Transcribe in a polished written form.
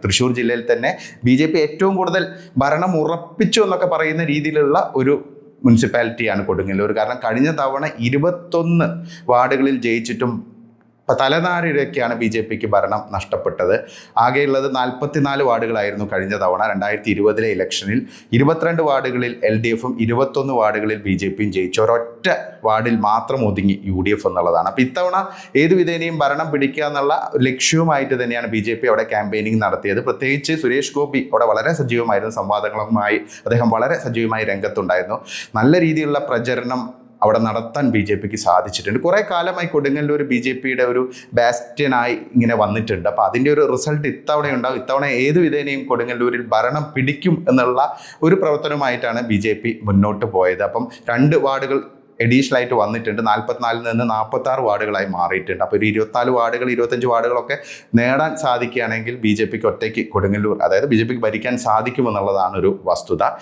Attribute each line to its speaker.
Speaker 1: തൃശ്ശൂർ ജില്ലയിൽ തന്നെ BJP ഏറ്റവും കൂടുതൽ ഭരണം ഉറപ്പിച്ചു എന്നൊക്കെ പറയുന്ന രീതിയിലുള്ള ഒരു മുനിസിപ്പാലിറ്റിയാണ് കൊടുങ്ങല്ലൂർ. കാരണം കഴിഞ്ഞ തവണ 21 വാർഡുകളിൽ ജയിച്ചിട്ടും തലനാരിഴയ്ക്കാണ് BJPക്ക് ഭരണം നഷ്ടപ്പെട്ടത്. ആകെയുള്ളത് 44 വാർഡുകളായിരുന്നു കഴിഞ്ഞ തവണ 2020 ഇലക്ഷനിൽ. 22 വാർഡുകളിൽ LDFും 21 വാർഡുകളിൽ BJPയും ജയിച്ചു. ഒരൊറ്റ വാർഡിൽ മാത്രം ഒതുങ്ങി UDF എന്നുള്ളതാണ്. അപ്പോൾ ഇത്തവണ ഏത് വിധേനയും ഭരണം പിടിക്കുക എന്നുള്ള ലക്ഷ്യവുമായിട്ട് തന്നെയാണ് BJP അവിടെ ക്യാമ്പയിനിങ് നടത്തിയത്. പ്രത്യേകിച്ച് സുരേഷ് ഗോപി അവിടെ വളരെ സജീവമായിരുന്നു. സംവാദങ്ങളുമായി അദ്ദേഹം വളരെ സജീവമായി രംഗത്തുണ്ടായിരുന്നു. നല്ല രീതിയിലുള്ള പ്രചരണം അവിടെ നടത്താൻ BJPക്ക് സാധിച്ചിട്ടുണ്ട്. കുറേ കാലമായി കൊടുങ്ങല്ലൂർ BJPയുടെ ഒരു ബാസ്റ്റ്യനായി ഇങ്ങനെ വന്നിട്ടുണ്ട്. അപ്പോൾ അതിൻ്റെ ഒരു റിസൾട്ട് ഇത്തവണ ഉണ്ടാവും. ഇത്തവണ ഏത് വിധേനയും കൊടുങ്ങല്ലൂരിൽ ഭരണം പിടിക്കും എന്നുള്ള ഒരു പ്രവർത്തനവുമായിട്ടാണ് BJP മുന്നോട്ട് പോയത്. അപ്പം 2 വാർഡുകൾ അഡീഷണലായിട്ട് വന്നിട്ടുണ്ട്. 44 നിന്ന് 46 വാർഡുകളായി മാറിയിട്ടുണ്ട്. അപ്പോൾ ഒരു 24 വാർഡുകൾ 25 വാർഡുകളൊക്കെ നേടാൻ സാധിക്കുകയാണെങ്കിൽ BJPക്ക് ഒറ്റയ്ക്ക് കൊടുങ്ങല്ലൂർ, അതായത് BJPക്ക് ഭരിക്കാൻ സാധിക്കുമെന്നുള്ളതാണ് ഒരു വസ്തുത.